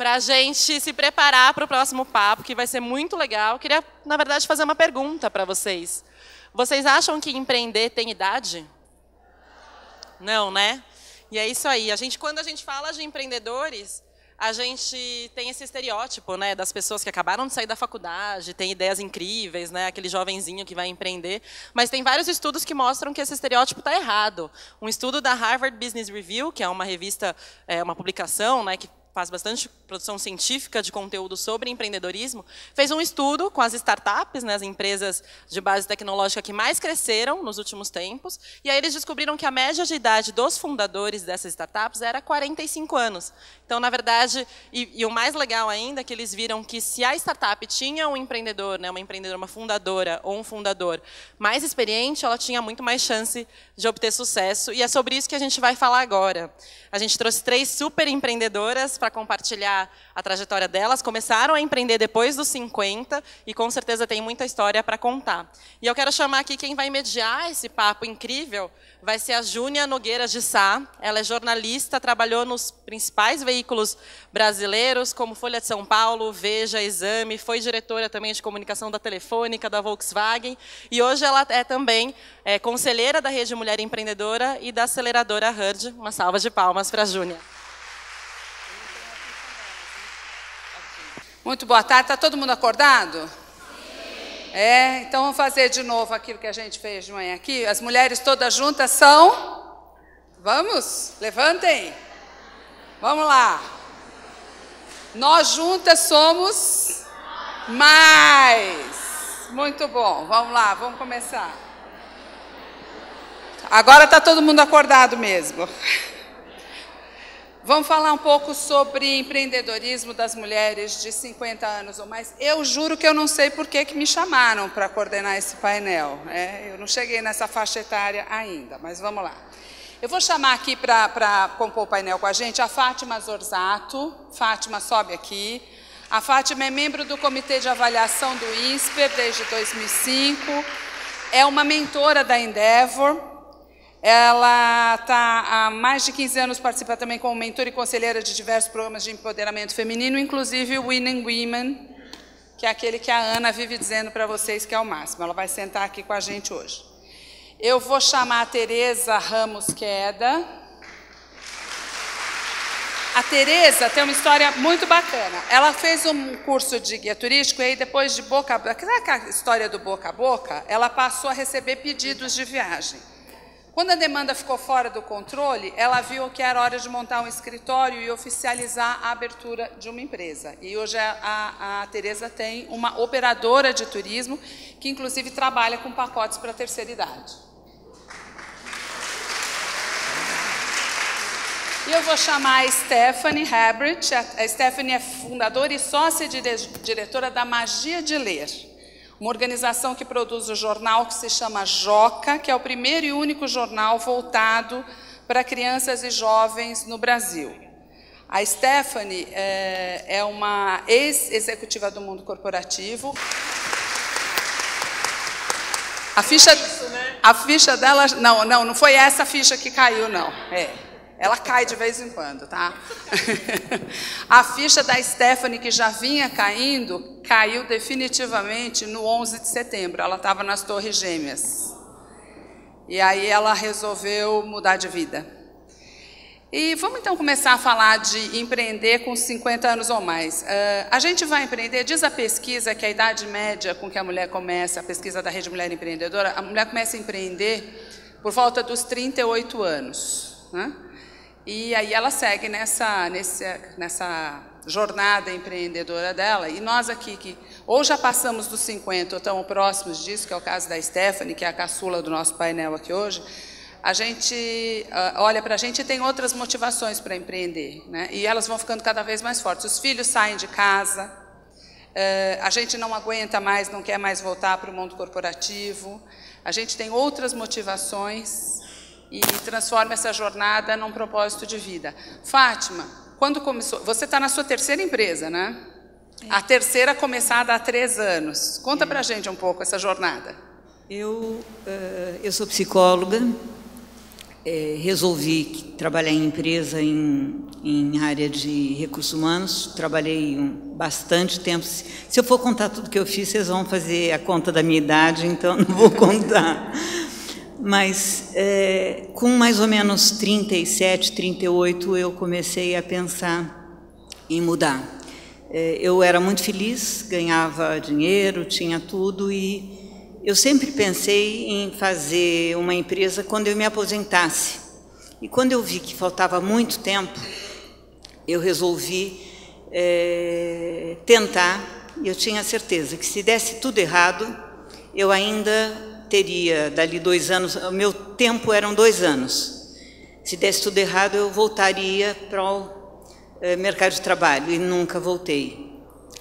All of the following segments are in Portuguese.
para a gente se preparar para o próximo papo, que vai ser muito legal. Eu queria, na verdade, fazer uma pergunta para vocês. Vocês acham que empreender tem idade? Não, né? E é isso aí. Quando a gente fala de empreendedores, a gente tem esse estereótipo, né, das pessoas que acabaram de sair da faculdade, têm ideias incríveis, né, aquele jovenzinho que vai empreender. Mas tem vários estudos que mostram que esse estereótipo está errado. Um estudo da Harvard Business Review, que é uma revista, uma publicação, né, que faz bastante produção científica de conteúdo sobre empreendedorismo, fez um estudo com as startups, né, as empresas de base tecnológica que mais cresceram nos últimos tempos, e aí eles descobriram que a média de idade dos fundadores dessas startups era 45 anos. Então, na verdade, e o mais legal ainda é que eles viram que se a startup tinha um empreendedor, né, uma empreendedora, uma fundadora ou um fundador mais experiente, ela tinha muito mais chance de obter sucesso, e é sobre isso que a gente vai falar agora. A gente trouxe 3 super empreendedoras para compartilhar a trajetória delas. Começaram a empreender depois dos 50 e, com certeza, tem muita história para contar. E eu quero chamar aqui quem vai mediar esse papo incrível, vai ser a Júnia Nogueira de Sá. Ela é jornalista, trabalhou nos principais veículos brasileiros, como Folha de São Paulo, Veja, Exame, foi diretora também de comunicação da Telefônica, da Volkswagen, e hoje ela é também conselheira da Rede Mulher Empreendedora e da aceleradora HUD. Uma salva de palmas para a Júnia. Muito boa tarde. Está todo mundo acordado? Sim. Então vamos fazer de novo aquilo que a gente fez de manhã aqui. As mulheres todas juntas são... Vamos? Levantem. Vamos lá. Nós juntas somos mais. Muito bom. Vamos lá, vamos começar. Agora está todo mundo acordado mesmo. Vamos falar um pouco sobre empreendedorismo das mulheres de 50 anos ou mais. Eu juro que eu não sei por que me chamaram para coordenar esse painel. Eu não cheguei nessa faixa etária ainda, mas vamos lá. Eu vou chamar aqui para compor o painel com a gente a Fátima Zorzato. Fátima, sobe aqui. A Fátima é membro do Comitê de Avaliação do INSPER desde 2005. É uma mentora da Endeavor. Ela está há mais de 15 anos, participa também como mentora e conselheira de diversos programas de empoderamento feminino, inclusive o Winning Women, que é aquele que a Ana vive dizendo para vocês que é o máximo. Ela vai sentar aqui com a gente hoje. Eu vou chamar a Tereza Ramos Queda. A Tereza tem uma história muito bacana. Ela fez um curso de guia turístico e aí depois de boca a boca, sabe aquela história do boca a boca? Ela passou a receber pedidos de viagem. Quando a demanda ficou fora do controle, ela viu que era hora de montar um escritório e oficializar a abertura de uma empresa. E hoje a Tereza tem uma operadora de turismo que, inclusive, trabalha com pacotes para a terceira idade. E eu vou chamar a Stephanie Habrit. A Stephanie é fundadora e sócia e diretora da Magia de Ler, uma organização que produz o jornal que se chama Joca, que é o primeiro e único jornal voltado para crianças e jovens no Brasil. A Stephanie é uma ex-executiva do mundo corporativo. A ficha dela... Não foi essa ficha que caiu, não. Ela cai de vez em quando, tá? A ficha da Stephanie, que já vinha caindo, caiu definitivamente no 11 de setembro. Ela estava nas Torres Gêmeas. E aí ela resolveu mudar de vida. E vamos então começar a falar de empreender com 50 anos ou mais. A gente vai empreender, diz a pesquisa que a idade média com que a mulher começa, a pesquisa da Rede Mulher Empreendedora, a mulher começa a empreender por volta dos 38 anos, né? E aí ela segue nessa jornada empreendedora dela. E nós aqui, que ou já passamos dos 50 ou estamos próximos disso, que é o caso da Stephanie, que é a caçula do nosso painel aqui hoje, a gente olha para a gente e tem outras motivações para empreender, né? E elas vão ficando cada vez mais fortes. Os filhos saem de casa, a gente não aguenta mais, não quer mais voltar para o mundo corporativo, a gente tem outras motivações e transforma essa jornada num propósito de vida. Fátima, quando começou... Você está na sua terceira empresa, né? A terceira começada há 3 anos. Conta para a gente um pouco essa jornada. Eu sou psicóloga resolvi trabalhar em empresa em área de recursos humanos. Trabalhei bastante tempo. Se eu for contar tudo que eu fiz, vocês vão fazer a conta da minha idade, então não vou contar. Mas, com mais ou menos 37, 38, eu comecei a pensar em mudar. Eu era muito feliz, ganhava dinheiro, tinha tudo, e eu sempre pensei em fazer uma empresa quando eu me aposentasse. E quando eu vi que faltava muito tempo, eu resolvi tentar, e eu tinha certeza que se desse tudo errado, eu ainda teria, dali 2 anos, o meu tempo eram 2 anos. Se desse tudo errado, eu voltaria para o mercado de trabalho, e nunca voltei.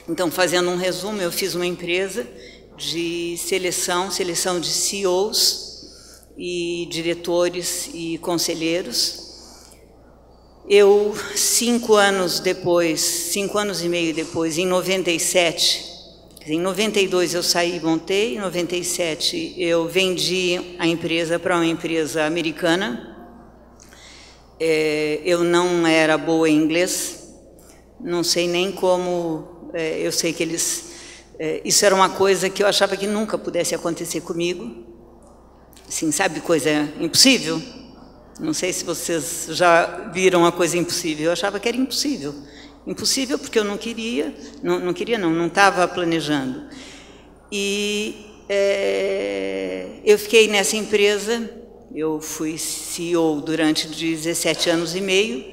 Então, fazendo um resumo, eu fiz uma empresa de seleção de CEOs e diretores e conselheiros. Eu, 5 anos depois, 5 anos e meio depois, em 97, em 92 eu saí e montei, em 97 eu vendi a empresa para uma empresa americana. Eu não era boa em inglês, não sei nem como, eu sei que eles... isso era uma coisa que eu achava que nunca pudesse acontecer comigo. Assim, sabe, coisa impossível? Não sei se vocês já viram uma coisa impossível. Eu achava que era impossível. Impossível porque eu não queria, não estava planejando. E eu fiquei nessa empresa, eu fui CEO durante 17 anos e meio,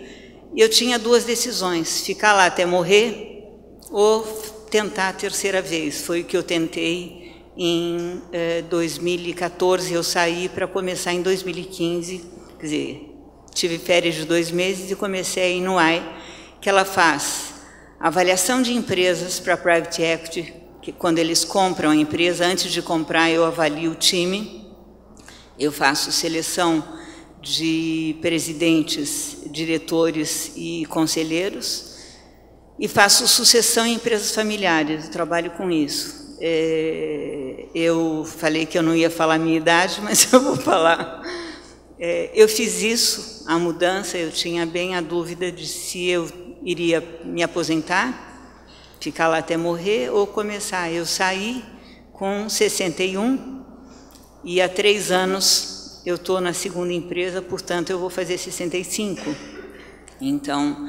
e eu tinha 2 decisões: ficar lá até morrer ou tentar a 3ª vez. Foi o que eu tentei em 2014, eu saí para começar em 2015, quer dizer, tive férias de 2 meses e comecei a Inuai, que ela faz avaliação de empresas para Private Equity, que quando eles compram a empresa, antes de comprar eu avalio o time, eu faço seleção de presidentes, diretores e conselheiros, e faço sucessão em empresas familiares, eu trabalho com isso. Eu falei que eu não ia falar a minha idade, mas eu vou falar. Eu fiz isso, a mudança, eu tinha bem a dúvida de se eu iria me aposentar, ficar lá até morrer, ou começar. Eu saí com 61 e há 3 anos eu estou na 2ª empresa, portanto eu vou fazer 65. Então,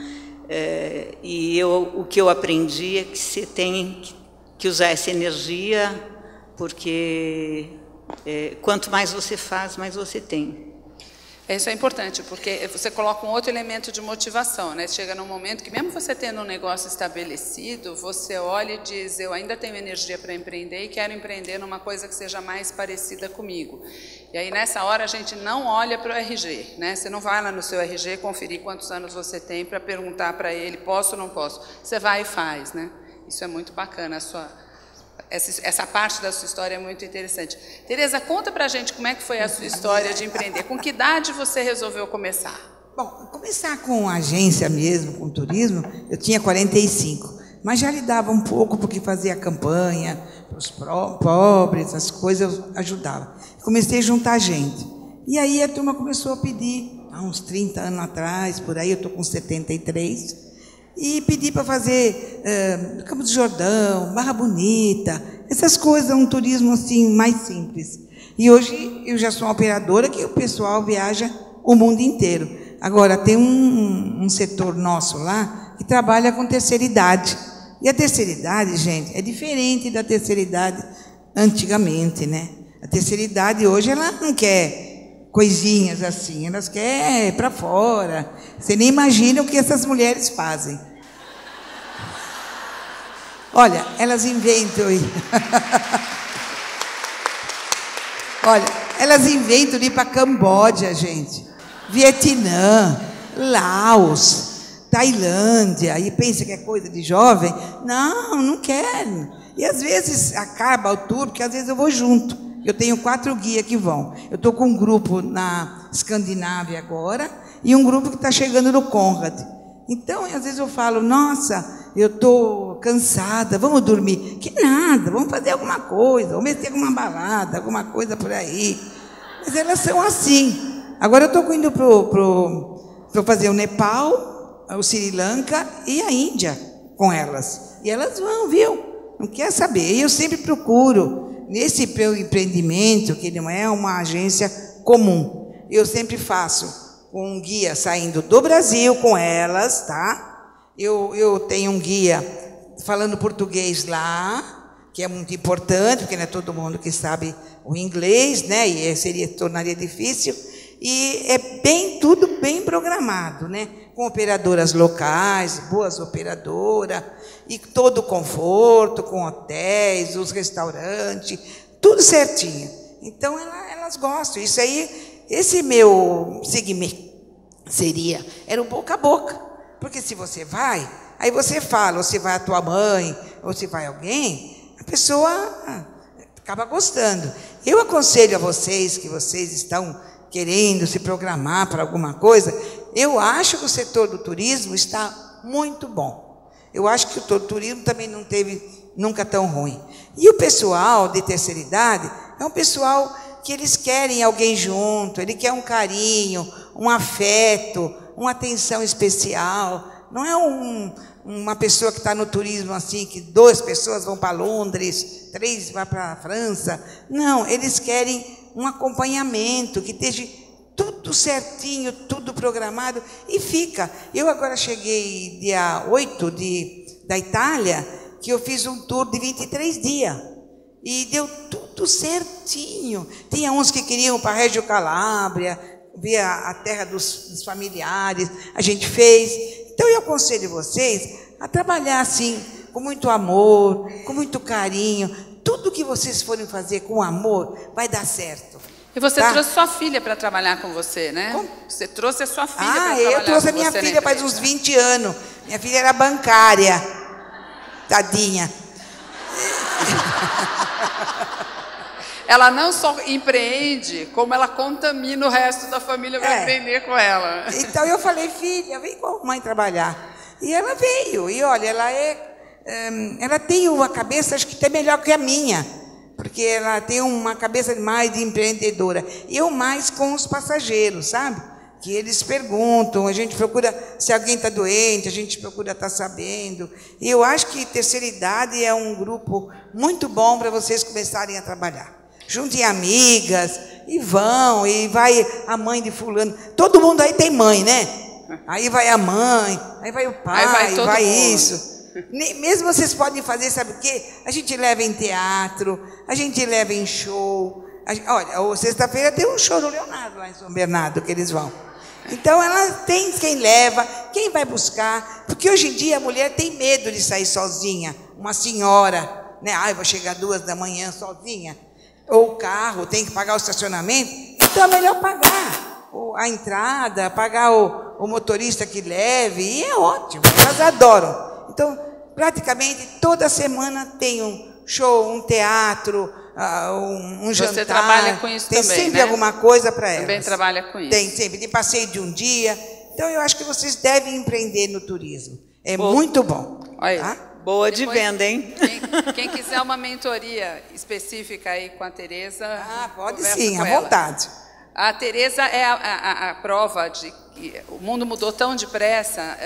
o que eu aprendi é que você tem que usar essa energia, porque quanto mais você faz, mais você tem. Isso é importante, porque você coloca um outro elemento de motivação, né? Chega num momento que, mesmo você tendo um negócio estabelecido, você olha e diz: eu ainda tenho energia para empreender e quero empreender numa coisa que seja mais parecida comigo. E aí, nessa hora, a gente não olha para o RG, né? Você não vai lá no seu RG conferir quantos anos você tem para perguntar para ele: posso ou não posso? Você vai e faz, né? Isso é muito bacana, essa parte da sua história é muito interessante. Tereza, conta pra gente como é que foi a sua história de empreender. Com que idade você resolveu começar? Bom, começar com agência mesmo, com turismo, eu tinha 45, mas já lidava um pouco porque fazia campanha para os pobres, as coisas eu ajudava. Comecei a juntar gente. E aí a turma começou a pedir, há uns 30 anos atrás, por aí, eu estou com 73, e pedi para fazer Campos do Jordão, Barra Bonita, essas coisas, um turismo assim mais simples. E hoje eu já sou uma operadora que o pessoal viaja o mundo inteiro. Agora, tem um setor nosso lá que trabalha com terceira idade. E a terceira idade, gente, é diferente da terceira idade antigamente, né? A terceira idade hoje, ela não quer coisinhas assim, elas querem para fora. Você nem imagina o que essas mulheres fazem. Olha, elas inventam... Olha, elas inventam de ir para Camboja, gente. Vietnã, Laos, Tailândia. E pensa que é coisa de jovem? Não, não quero. E às vezes acaba o tour, porque às vezes eu vou junto. Eu tenho 4 guias que vão. Eu estou com um grupo na Escandinávia agora e um grupo que está chegando no Conrad. Então, às vezes eu falo: nossa, eu estou cansada, vamos dormir. Que nada, vamos fazer alguma coisa, vamos meter alguma balada, alguma coisa por aí. Mas elas são assim. Agora eu estou indo para fazer o Nepal, o Sri Lanka e a Índia com elas. E elas vão, viu? Não quer saber. E eu sempre procuro, nesse empreendimento, que não é uma agência comum, eu sempre faço um guia saindo do Brasil com elas, tá? Eu tenho um guia falando português lá, que é muito importante, porque não é todo mundo que sabe o inglês, né? E tornaria difícil. E é tudo bem programado, né? Com operadoras locais, boas operadoras, e todo o conforto, com hotéis, os restaurantes, tudo certinho. Então, elas gostam. Isso aí, esse meu segmento era o boca a boca. Porque se você vai, aí você fala, ou se vai a tua mãe, ou se vai alguém, a pessoa acaba gostando. Eu aconselho a vocês, que vocês estão querendo se programar para alguma coisa, eu acho que o setor do turismo está muito bom. Eu acho que o turismo também não teve nunca tão ruim. E o pessoal de terceira idade é um pessoal que eles querem alguém junto, ele quer um carinho, um afeto, uma atenção especial. Não é uma pessoa que está no turismo assim, que 2 pessoas vão para Londres, 3 vão para a França. Não, eles querem um acompanhamento, que esteja tudo certinho, tudo programado, e fica. Eu agora cheguei dia 8 da Itália, que eu fiz um tour de 23 dias, e deu tudo certinho. Tinha uns que queriam para a Reggio Calabria, ver a terra dos familiares, a gente fez. Então eu aconselho vocês a trabalhar assim, com muito amor, com muito carinho. Tudo que vocês forem fazer com amor vai dar certo. E você trouxe sua filha para trabalhar com você, né? Como? Você trouxe a sua filha para trabalhar com você. Eu trouxe a minha filha faz uns 20 anos. Minha filha era bancária. Tadinha. Ela não só empreende, como ela contamina o resto da família para empreender com ela. Então eu falei, filha, vem com a mãe trabalhar. E ela veio. E olha, ela tem uma cabeça, acho que até melhor que a minha, porque ela tem uma cabeça mais de empreendedora. Eu mais com os passageiros, sabe? Que eles perguntam, a gente procura, se alguém está doente, a gente procura estar sabendo. E eu acho que terceira idade é um grupo muito bom para vocês começarem a trabalhar. Juntem amigas, e vão, e vai a mãe de fulano. Todo mundo aí tem mãe, né? Aí vai a mãe, aí vai o pai, aí vai isso. Mesmo vocês podem fazer, sabe o quê? A gente leva em teatro, a gente leva em show. Olha, sexta-feira tem um show do Leonardo lá em São Bernardo, que eles vão. Então, ela tem quem leva, quem vai buscar. Porque hoje em dia a mulher tem medo de sair sozinha. Uma senhora, né? Eu vou chegar 2 da manhã sozinha. Ou o carro, tem que pagar o estacionamento. Então, é melhor pagar a entrada, pagar o motorista que leve. E é ótimo, elas adoram. Então, praticamente toda semana tem um show, um teatro, um jantar. Você trabalha com isso também, né? Tem sempre alguma coisa para elas. Também trabalha com isso. Tem sempre, de passeio de um dia. Então, eu acho que vocês devem empreender no turismo. É muito bom. Olha, tá? Boa de venda, hein? Quem quiser uma mentoria específica aí com a Tereza... pode sim, à vontade. A Tereza é a prova de que o mundo mudou tão depressa.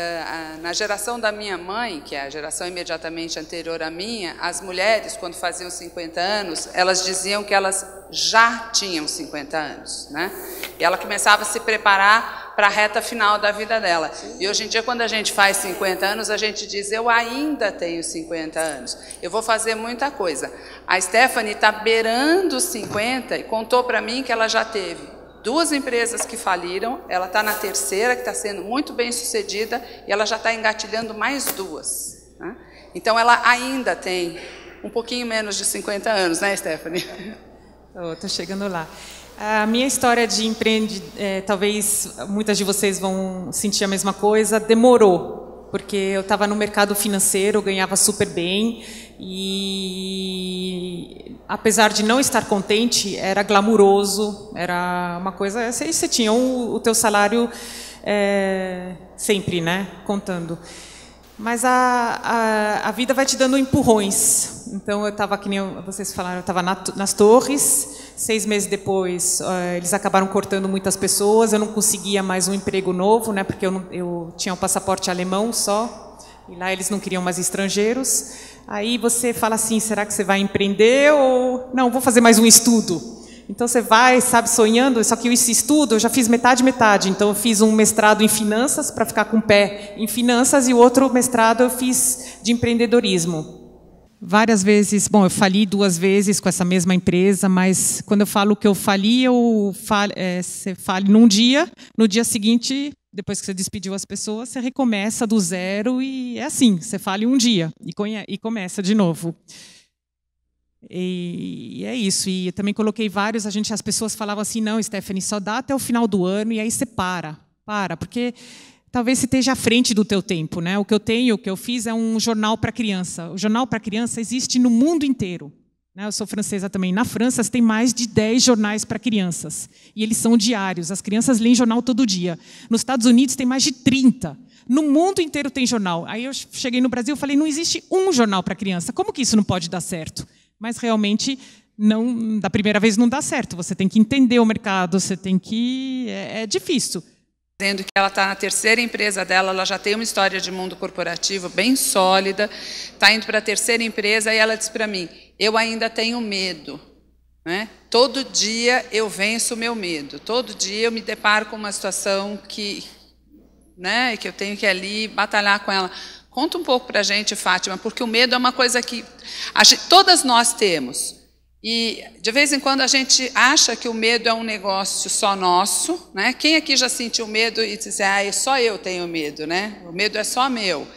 Na geração da minha mãe, que é a geração imediatamente anterior à minha, as mulheres, quando faziam 50 anos, elas diziam que elas já tinham 50 anos, né? E ela começava a se preparar para a reta final da vida dela. E hoje em dia, quando a gente faz 50 anos, a gente diz, eu ainda tenho 50 anos, eu vou fazer muita coisa. A Stephanie está beirando os 50 e contou para mim que ela já teve 2 empresas que faliram, ela está na 3ª, que está sendo muito bem sucedida, e ela já está engatilhando mais 2. Né? Então, ela ainda tem um pouquinho menos de 50 anos, né, Stephanie? Estou chegando lá. A minha história de empreender, talvez muitas de vocês vão sentir a mesma coisa, demorou, porque eu estava no mercado financeiro, ganhava super bem, e apesar de não estar contente, era glamuroso, era uma coisa, você tinha o teu salário sempre, né, contando. Mas a vida vai te dando empurrões. Então, eu estava, que nem vocês falaram, eu estava nas torres, 6 meses depois, eles acabaram cortando muitas pessoas, eu não conseguia mais um emprego novo, né, porque eu tinha um passaporte alemão só, e lá eles não queriam mais estrangeiros. Aí você fala assim, será que você vai empreender ou... Não, vou fazer mais um estudo. Então você vai, sabe, sonhando, só que esse estudo eu já fiz metade. Então eu fiz um mestrado em finanças para ficar com o pé em finanças e o outro mestrado eu fiz de empreendedorismo. Várias vezes, bom, eu fali 2 vezes com essa mesma empresa, mas quando eu falo que eu fali, você fale num dia, no dia seguinte, depois que você despediu as pessoas, você recomeça do zero e é assim, você fala um dia e começa de novo. E é isso. E eu também coloquei vários, as pessoas falavam assim, não, Stephanie, só dá até o final do ano e aí você para, porque talvez você esteja à frente do teu tempo, né? O que eu fiz é um jornal para criança. O jornal para criança existe no mundo inteiro. Eu sou francesa também. Na França, tem mais de 10 jornais para crianças. E eles são diários. As crianças leem jornal todo dia. Nos Estados Unidos, tem mais de 30. No mundo inteiro tem jornal. Aí eu cheguei no Brasil e falei, não existe um jornal para criança. Como que isso não pode dar certo? Mas realmente, não, da primeira vez não dá certo. Você tem que entender o mercado, você tem que... É difícil. Dizendo que ela está na 3ª empresa dela, ela já tem uma história de mundo corporativo bem sólida, está indo para a 3ª empresa e ela disse para mim, eu ainda tenho medo. Né? Todo dia eu venço o meu medo, todo dia eu me deparo com uma situação que eu tenho que ir ali batalhar com ela. Conta um pouco para a gente, Fátima, porque o medo é uma coisa que todas nós temos. E, de vez em quando, a gente acha que o medo é um negócio só nosso. Né? Quem aqui já sentiu medo e disse, só eu tenho medo, né? O medo é só meu.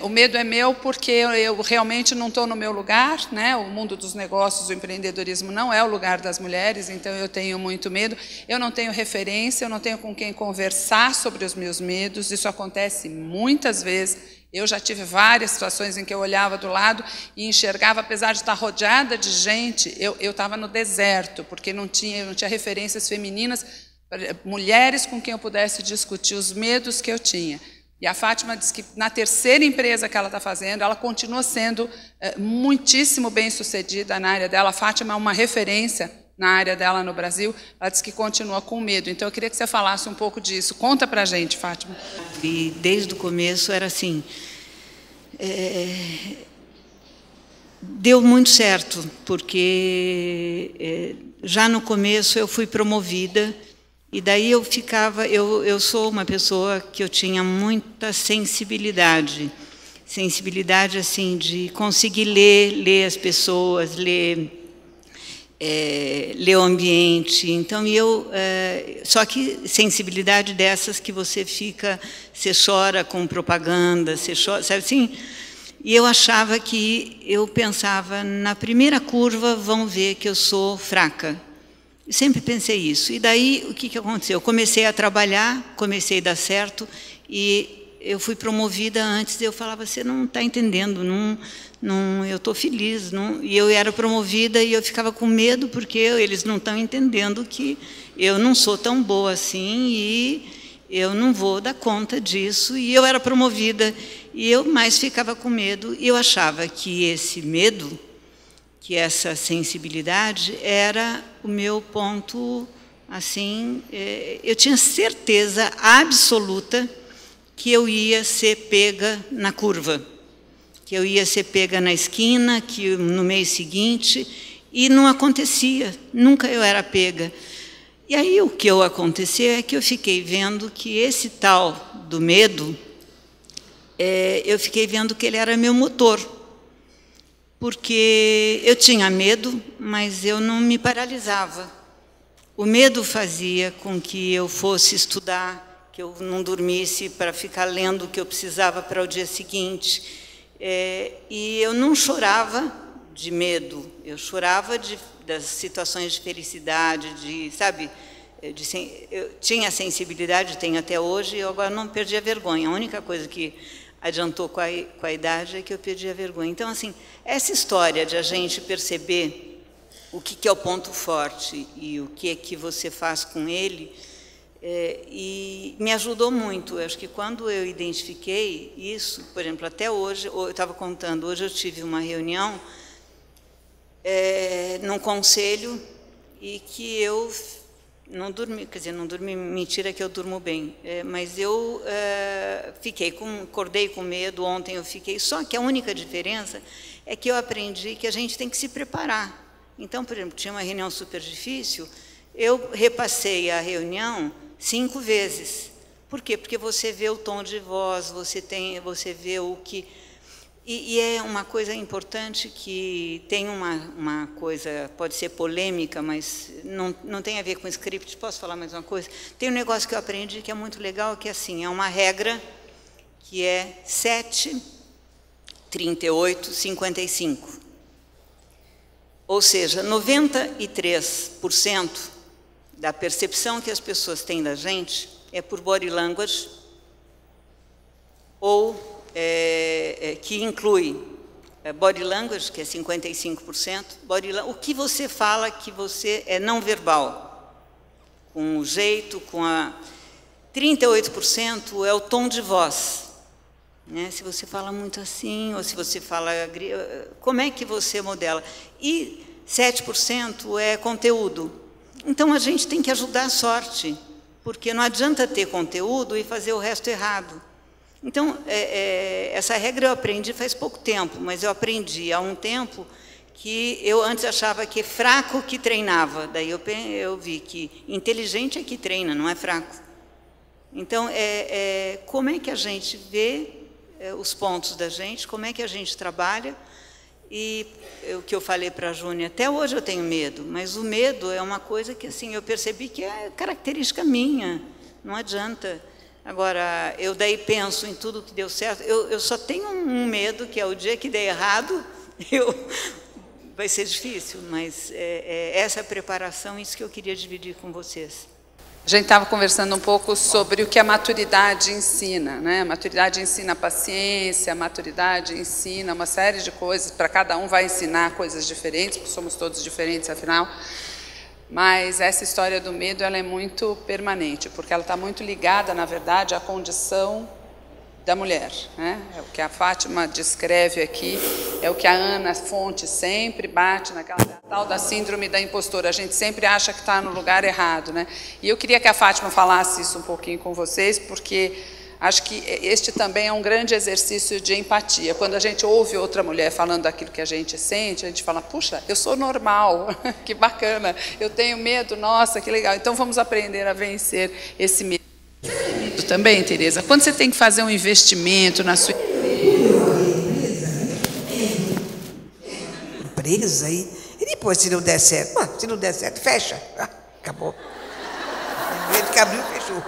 O medo é meu porque eu realmente não estou no meu lugar. Né? O mundo dos negócios, o empreendedorismo não é o lugar das mulheres, então eu tenho muito medo. Eu não tenho referência, eu não tenho com quem conversar sobre os meus medos. Isso acontece muitas vezes. Eu já tive várias situações em que eu olhava do lado e enxergava, apesar de estar rodeada de gente, eu estava no deserto, porque eu não tinha referências femininas, mulheres com quem eu pudesse discutir os medos que eu tinha. E a Fátima diz que na 3ª empresa que ela está fazendo, ela continua sendo muitíssimo bem-sucedida na área dela. A Fátima é uma referência na área dela no Brasil, ela disse que continua com medo. Então, eu queria que você falasse um pouco disso. Conta para a gente, Fátima. E desde o começo era assim, deu muito certo, porque já no começo eu fui promovida, e daí eu sou uma pessoa que eu tinha muita sensibilidade assim, de conseguir ler as pessoas, ler o ambiente. Então, só que sensibilidade dessas que você chora com propaganda, você chora, sabe assim? E eu pensava, na primeira curva vão ver que eu sou fraca. Eu sempre pensei isso. E daí, o que aconteceu? Eu comecei a trabalhar, comecei a dar certo, e eu fui promovida antes, eu falava, você não está entendendo, eu estou feliz. E eu era promovida e eu ficava com medo, porque eles não estão entendendo que eu não sou tão boa assim e eu não vou dar conta disso. E eu era promovida e eu mais ficava com medo. E eu achava que esse medo, que essa sensibilidade, era o meu ponto, assim, eu tinha certeza absoluta que eu ia ser pega na curva, que eu ia ser pega na esquina, que no mês seguinte, e não acontecia, nunca eu era pega. E aí o que aconteceu é que eu fiquei vendo que esse tal do medo, eu fiquei vendo que ele era meu motor, porque eu tinha medo, mas eu não me paralisava. O medo fazia com que eu fosse estudar, que eu não dormisse para ficar lendo o que eu precisava para o dia seguinte. E eu não chorava de medo, eu chorava das situações de felicidade, sabe? Eu tinha sensibilidade, tenho até hoje, e eu agora não perdi a vergonha. A única coisa que adiantou com a idade é que eu perdi a vergonha. Então, assim, essa história de a gente perceber o que é o ponto forte e o que é que você faz com ele, e me ajudou muito. Eu acho que quando eu identifiquei isso, por exemplo, até hoje, eu estava contando, hoje eu tive uma reunião num conselho e que eu não dormi, quer dizer, não dormi, mentira que eu durmo bem, mas eu acordei com medo, ontem eu fiquei, só que a única diferença é que eu aprendi que a gente tem que se preparar. Então, por exemplo, tinha uma reunião super difícil, eu repassei a reunião 5 vezes. Por quê? Porque você vê o tom de voz, você vê o que... E é uma coisa importante que tem uma coisa, pode ser polêmica, mas não tem a ver com script. Posso falar mais uma coisa? Tem um negócio que eu aprendi que é muito legal, que é assim, é uma regra que é 7, 38, 55. Ou seja, 93% da percepção que as pessoas têm da gente é por body language, ou que inclui body language, que é 55%, o que você fala que você é não verbal, com o jeito, com a... 38% é o tom de voz, né? Se você fala muito assim, ou se você fala... Como é que você modela? E 7% é conteúdo. Então, a gente tem que ajudar a sorte, porque não adianta ter conteúdo e fazer o resto errado. Então, essa regra eu aprendi faz pouco tempo, mas eu aprendi há um tempo que eu antes achava que é fraco que treinava. Daí eu vi que inteligente é que treina, não é fraco. Então, como é que a gente vê os pontos da gente, como é que a gente trabalha. E o que eu falei para a Júnia, até hoje eu tenho medo, mas o medo é uma coisa que assim, eu percebi que é característica minha, não adianta. Agora, eu daí penso em tudo que deu certo, eu só tenho um medo, que é o dia que der errado, vai ser difícil, mas essa preparação, isso que eu queria dividir com vocês. A gente estava conversando um pouco sobre o que a maturidade ensina, né? A maturidade ensina paciência, a maturidade ensina uma série de coisas, para cada um vai ensinar coisas diferentes, porque somos todos diferentes, afinal. Mas essa história do medo, ela é muito permanente, porque ela está muito ligada, na verdade, à condição da mulher, né? É o que a Fátima descreve aqui, é o que a Ana Fonte sempre bate naquela tal da síndrome da impostora. A gente sempre acha que está no lugar errado, né? E eu queria que a Fátima falasse isso um pouquinho com vocês, porque acho que este também é um grande exercício de empatia. Quando a gente ouve outra mulher falando aquilo que a gente sente, a gente fala, puxa, eu sou normal, que bacana, eu tenho medo, nossa, que legal. Então vamos aprender a vencer esse medo também, Tereza. Quando você tem que fazer um investimento na sua empresa, e depois, se não der certo, se não der certo, fecha. Acabou. Ele que abriu, fechou.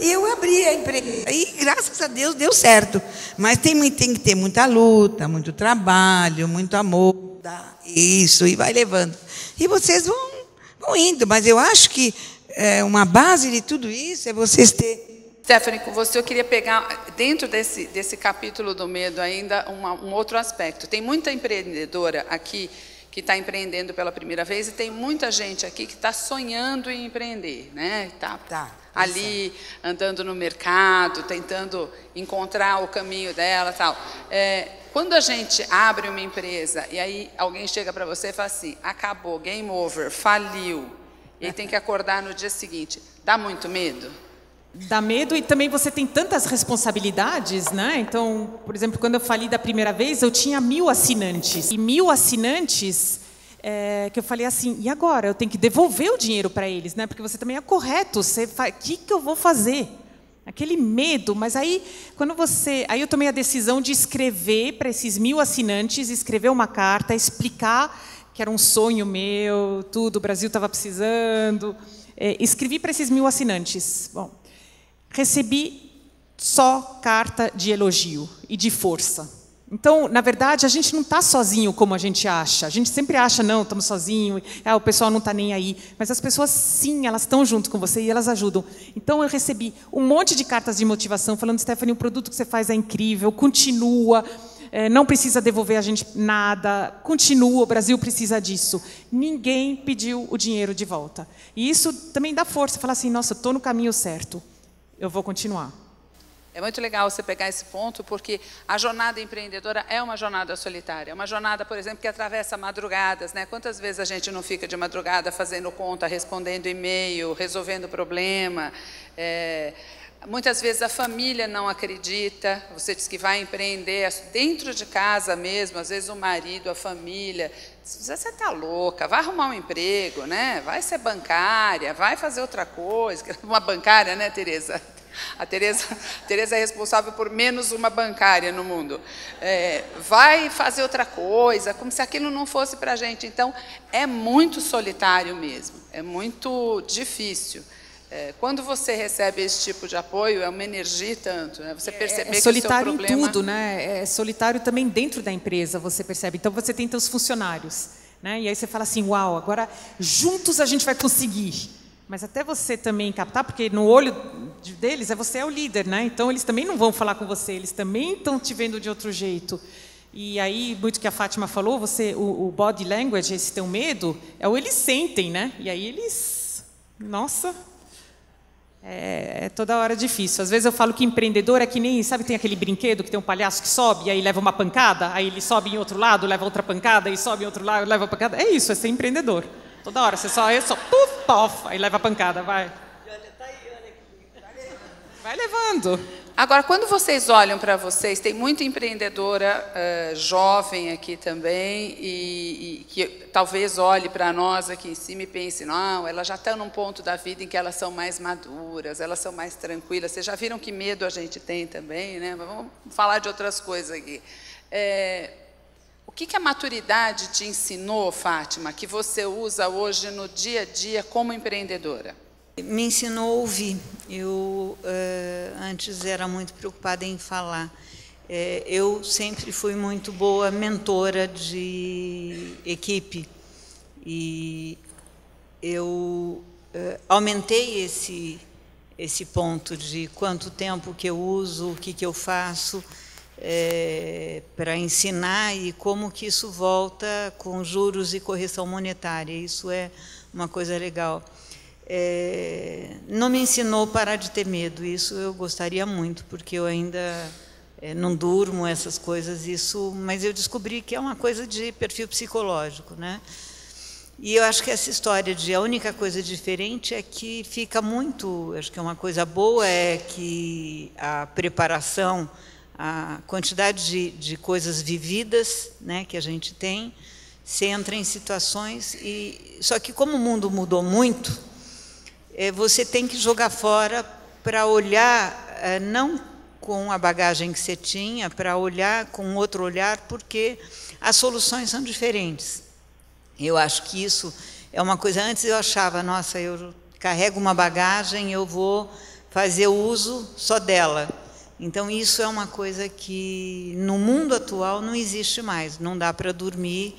E eu abri a empresa, e graças a Deus deu certo. Mas tem que ter muita luta, muito trabalho, muito amor, isso, e vai levando. E vocês vão indo, mas eu acho que uma base de tudo isso é vocês terem... Stephanie, com você eu queria pegar, dentro desse capítulo do medo ainda, um outro aspecto. Tem muita empreendedora aqui que está empreendendo pela primeira vez e tem muita gente aqui que está sonhando em empreender, né? Tá ali andando no mercado, tentando encontrar o caminho dela, tal. Quando a gente abre uma empresa e aí alguém chega para você e fala assim, acabou, game over, faliu, e aí tem que acordar no dia seguinte, dá muito medo? Dá medo, e também você tem tantas responsabilidades, né? Então, por exemplo, quando eu falei da primeira vez, eu tinha 1000 assinantes. E 1000 assinantes, que eu falei assim, e agora? Eu tenho que devolver o dinheiro para eles, né? Porque você também é correto, o que eu vou fazer? Aquele medo, mas aí, aí eu tomei a decisão de escrever para esses 1000 assinantes, escrever uma carta, explicar que era um sonho meu, tudo, o Brasil estava precisando. Escrevi para esses 1000 assinantes. Bom, recebi só carta de elogio e de força. Então, na verdade, a gente não está sozinho como a gente acha. A gente sempre acha, não, estamos sozinhos, o pessoal não está nem aí. Mas as pessoas, sim, elas estão junto com você e elas ajudam. Então, eu recebi um monte de cartas de motivação, falando, Stephanie, o produto que você faz é incrível, continua, não precisa devolver a gente nada, continua, o Brasil precisa disso. Ninguém pediu o dinheiro de volta. E isso também dá força, falar assim, nossa, eu estou no caminho certo. Eu vou continuar. É muito legal você pegar esse ponto, porque a jornada empreendedora é uma jornada solitária. É uma jornada, por exemplo, que atravessa madrugadas, né? Quantas vezes a gente não fica de madrugada fazendo conta, respondendo e-mail, resolvendo problema? Muitas vezes a família não acredita, você diz que vai empreender dentro de casa mesmo, às vezes o marido, a família, você está louca, vai arrumar um emprego, né? Vai ser bancária, vai fazer outra coisa. Uma bancária, né, Tereza? A Tereza é responsável por menos uma bancária no mundo. Vai fazer outra coisa, como se aquilo não fosse para a gente. Então, é muito solitário mesmo, é muito difícil. Quando você recebe esse tipo de apoio, é uma energia tanto, né? Você perceber que o seu solitário problema... em tudo, né? É solitário também dentro da empresa, você percebe. Então, você tem seus funcionários, né? E aí você fala assim, uau, agora juntos a gente vai conseguir. Mas até você também captar, porque no olho deles, você é o líder, né? Então, eles também não vão falar com você, eles também estão te vendo de outro jeito. E aí, muito que a Fátima falou, o body language, esse teu medo, é o eles sentem, né? E aí eles... Nossa... É toda hora difícil. Às vezes eu falo que empreendedor é que nem, sabe, tem aquele brinquedo que tem um palhaço que sobe e aí leva uma pancada, aí ele sobe em outro lado, leva outra pancada, e sobe em outro lado, leva a pancada. É isso, é ser empreendedor. Toda hora, você só puf, pof, aí leva a pancada, vai. Vai levando. Agora, quando vocês olham para vocês, tem muita empreendedora jovem aqui também, e que talvez olhe para nós aqui em cima e pense, não, elas já estão num ponto da vida em que elas são mais maduras, elas são mais tranquilas. Vocês já viram que medo a gente tem também, né? Vamos falar de outras coisas aqui. O que a maturidade te ensinou, Fátima, que você usa hoje no dia a dia como empreendedora? Me ensinou a ouvir. Eu antes era muito preocupada em falar. Eu sempre fui muito boa mentora de equipe e eu aumentei esse ponto de quanto tempo que eu uso, o que eu faço para ensinar e como que isso volta com juros e correção monetária. Isso é uma coisa legal. Não me ensinou a parar de ter medo, isso eu gostaria muito, porque eu ainda não durmo, essas coisas, mas eu descobri que é uma coisa de perfil psicológico, né? E eu acho que essa história de a única coisa diferente é que fica muito, acho que é uma coisa boa, é que a preparação, a quantidade de coisas vividas, né, que a gente tem, você entra em situações, só que como o mundo mudou muito, você tem que jogar fora para olhar, não com a bagagem que você tinha, para olhar com outro olhar, porque as soluções são diferentes. Eu acho que isso é uma coisa... Antes eu achava, nossa, eu carrego uma bagagem, eu vou fazer o uso só dela. Então, isso é uma coisa que, no mundo atual, não existe mais, não dá para dormir.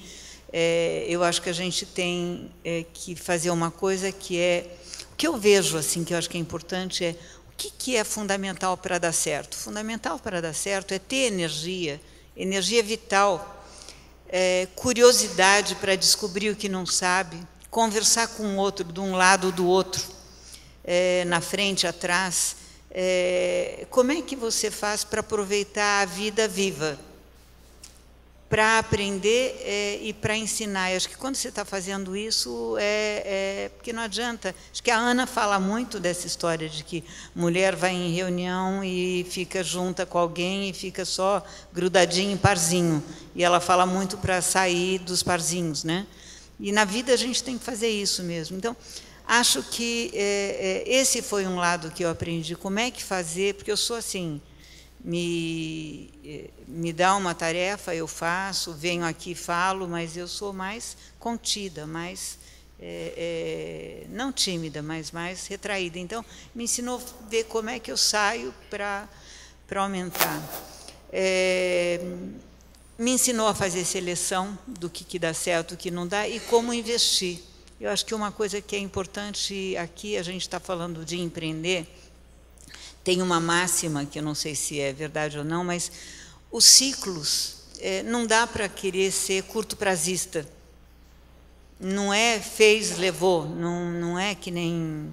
Eu acho que a gente tem que fazer uma coisa que é... O que eu vejo, assim, que eu acho que é importante é o que é fundamental para dar certo. Fundamental para dar certo é ter energia, energia vital, curiosidade para descobrir o que não sabe, conversar com o outro, de um lado ou do outro, na frente, atrás. Como é que você faz para aproveitar a vida viva? Para aprender e para ensinar. Eu acho que quando você está fazendo isso, porque não adianta. Acho que a Ana fala muito dessa história de que mulher vai em reunião e fica junta com alguém e fica só grudadinho em parzinho. E ela fala muito para sair dos parzinhos, né? E na vida a gente tem que fazer isso mesmo. Então, acho que esse foi um lado que eu aprendi. Como é que fazer? Porque eu sou assim... Me dá uma tarefa, eu faço, venho aqui, falo, mas eu sou mais contida, mais, não tímida, mas mais retraída. Então, me ensinou a ver como é que eu saio para aumentar. Me ensinou a fazer seleção do que dá certo, o que não dá, e como investir. Eu acho que uma coisa que é importante aqui, a gente está falando de empreender, tem uma máxima, que eu não sei se é verdade ou não, mas os ciclos, não dá para querer ser curto-prazista. Não é fez, levou, não é que nem...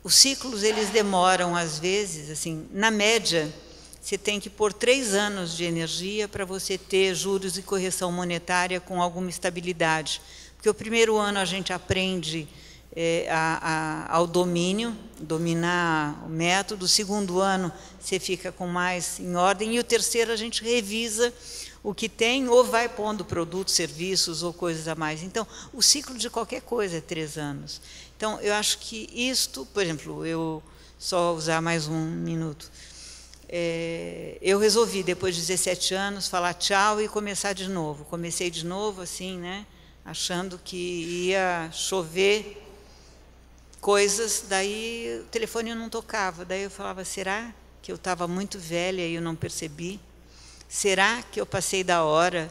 os ciclos, eles demoram, às vezes, assim, na média, você tem que pôr 3 anos de energia para você ter juros e correção monetária com alguma estabilidade. Porque o primeiro ano a gente aprende ao domínio, dominar o método. O segundo ano você fica com mais em ordem. E o terceiro a gente revisa o que tem, ou vai pondo produtos, serviços ou coisas a mais. Então, o ciclo de qualquer coisa é 3 anos. Então, eu acho que isto, por exemplo, eu só usar mais um minuto. Eu resolvi, depois de 17 anos, falar tchau e começar de novo. Comecei de novo, assim, né, achando que ia chover coisas, daí o telefone não tocava. Daí eu falava, será que eu estava muito velha e eu não percebi? Será que eu passei da hora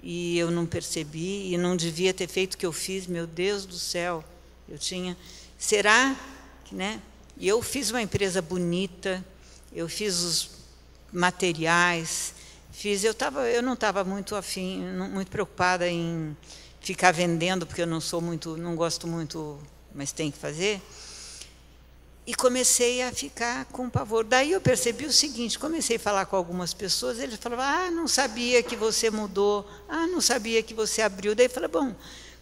e eu não percebi e não devia ter feito o que eu fiz? Meu Deus do céu, eu tinha... Será que, né? E eu fiz uma empresa bonita, eu fiz os materiais, eu não estava muito afim, muito preocupada em ficar vendendo, porque eu não gosto muito, mas tem que fazer. E comecei a ficar com pavor. Daí eu percebi o seguinte, comecei a falar com algumas pessoas, eles falavam, não sabia que você mudou, não sabia que você abriu. Daí eu falei, bom,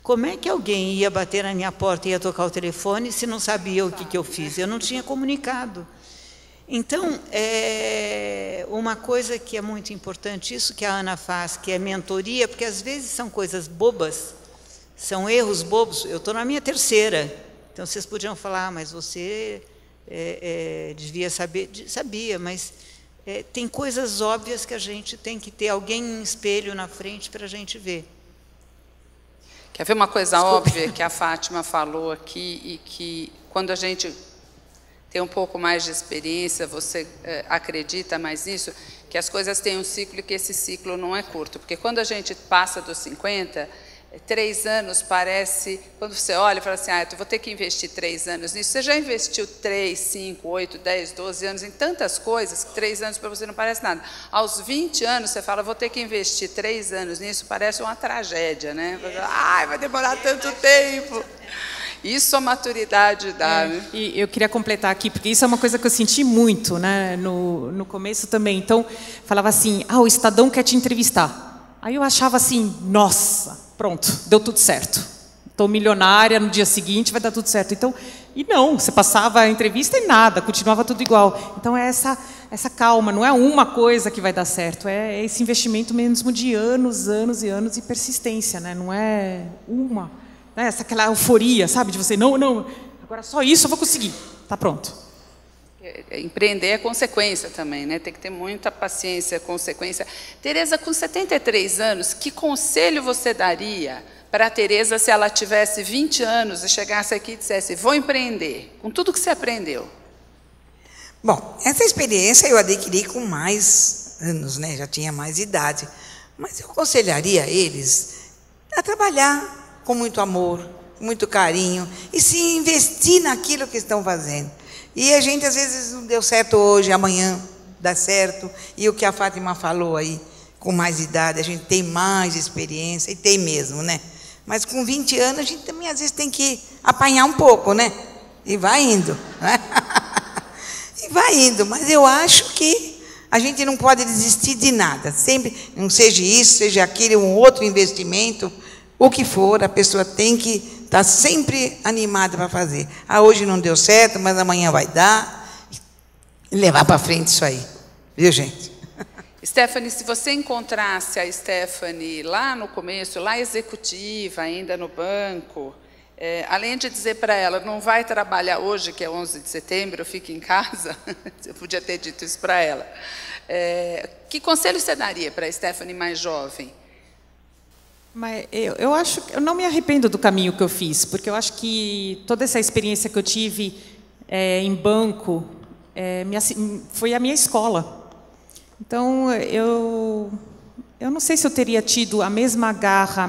como é que alguém ia bater na minha porta e ia tocar o telefone se não sabia o que eu fiz? Eu não tinha comunicado. Então, uma coisa que é muito importante, isso que a Ana faz, que é mentoria, porque às vezes são coisas bobas, são erros bobos. Eu estou na minha 3ª, então vocês podiam falar, mas você devia saber. Sabia, mas tem coisas óbvias que a gente tem que ter alguém em espelho na frente para a gente ver. Quer ver uma coisa óbvia que a Fátima falou aqui e que, quando a gente tem um pouco mais de experiência, você acredita mais nisso, que as coisas têm um ciclo e que esse ciclo não é curto. Porque quando a gente passa dos 50, 3 anos parece... Quando você olha e fala assim, eu vou ter que investir 3 anos nisso, você já investiu 3, 5, 8, 10, 12 anos em tantas coisas que 3 anos para você não parece nada. Aos 20 anos, você fala, vou ter que investir 3 anos nisso, parece uma tragédia, né? Vai demorar tanto tempo. Isso a maturidade dá, né? E eu queria completar aqui, porque isso é uma coisa que eu senti muito, né, no começo também. Então, falava assim, o Estadão quer te entrevistar. Aí eu achava assim, nossa, pronto, deu tudo certo. Estou milionária, no dia seguinte vai dar tudo certo. Então, e não, você passava a entrevista e nada, continuava tudo igual. Então, é essa calma, não é uma coisa que vai dar certo, é esse investimento mesmo de anos, anos e anos e persistência, né? Não é uma... aquela euforia, sabe, de você, não, agora só isso eu vou conseguir, tá pronto. Empreender é consequência também, né? Tem que ter muita paciência, consequência. Tereza, com 73 anos, que conselho você daria para a Tereza se ela tivesse 20 anos e chegasse aqui e dissesse, vou empreender, com tudo que você aprendeu? Bom, essa experiência eu adquiri com mais anos, né? Já tinha mais idade. Mas eu aconselharia eles a trabalhar com muito amor, com muito carinho, e se investir naquilo que estão fazendo. E a gente, às vezes, não deu certo hoje, amanhã dá certo. E o que a Fátima falou aí, com mais idade, a gente tem mais experiência, e tem mesmo, né? Mas com 20 anos, a gente também, às vezes, tem que apanhar um pouco, né? E vai indo, né? E vai indo. Mas eu acho que a gente não pode desistir de nada. Sempre, não seja isso, seja aquele, um outro investimento, o que for, a pessoa tem que estar sempre animada para fazer. Hoje não deu certo, mas amanhã vai dar. E levar para frente isso aí. Viu, gente? Stephanie, se você encontrasse a Stephanie lá no começo, lá executiva, ainda no banco, além de dizer para ela, não vai trabalhar hoje, que é 11 de setembro, fique em casa, você podia ter dito isso para ela. Que conselho você daria para a Stephanie mais jovem? Mas eu acho que eu não me arrependo do caminho que eu fiz, porque eu acho que toda essa experiência que eu tive em banco foi a minha escola. Então, eu não sei se eu teria tido a mesma garra,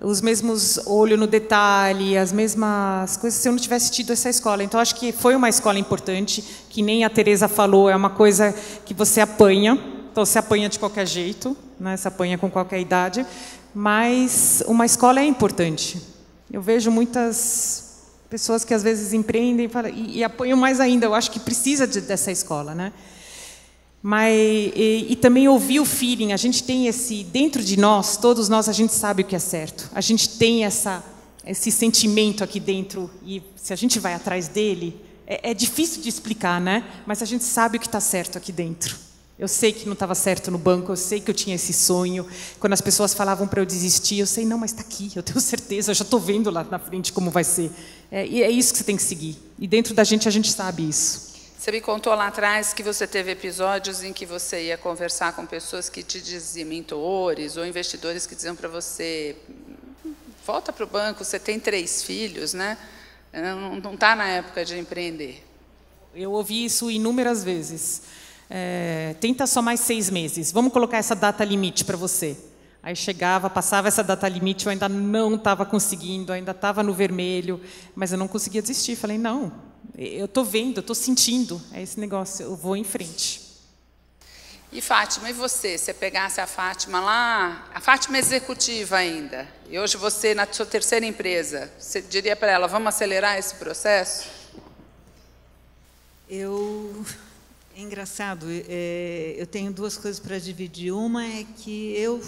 os mesmos olhos no detalhe, as mesmas coisas, se eu não tivesse tido essa escola. Então, acho que foi uma escola importante, que nem a Tereza falou, é uma coisa que você apanha. Então, você apanha de qualquer jeito, né? Você apanha com qualquer idade, mas uma escola é importante. Eu vejo muitas pessoas que às vezes empreendem e apoiam mais ainda. Eu acho que precisa dessa escola, né? Mas, e também ouvir o feeling. A gente tem dentro de nós, todos nós, a gente sabe o que é certo. A gente tem esse sentimento aqui dentro, e se a gente vai atrás dele, é difícil de explicar, né? Mas a gente sabe o que está certo aqui dentro. Eu sei que não estava certo no banco, eu sei que eu tinha esse sonho. Quando as pessoas falavam para eu desistir, eu sei, não, mas está aqui, eu tenho certeza, eu já estou vendo lá na frente como vai ser. E é isso que você tem que seguir. E dentro da gente, a gente sabe isso. Você me contou lá atrás que você teve episódios em que você ia conversar com pessoas que te diziam, mentores ou investidores que diziam para você, volta para o banco, você tem 3 filhos, né? Não está na época de empreender. Eu ouvi isso inúmeras vezes. Tenta só mais 6 meses. Vamos colocar essa data limite para você. Aí chegava, passava essa data limite, eu ainda não estava conseguindo, ainda estava no vermelho, mas eu não conseguia desistir. Falei, não, eu estou vendo, eu estou sentindo, é esse negócio, eu vou em frente. E Fátima, e você? Se pegasse a Fátima lá, a Fátima executiva ainda, e hoje você na sua 3ª empresa, você diria para ela, vamos acelerar esse processo? É engraçado, eu tenho 2 coisas para dividir. Uma é que eu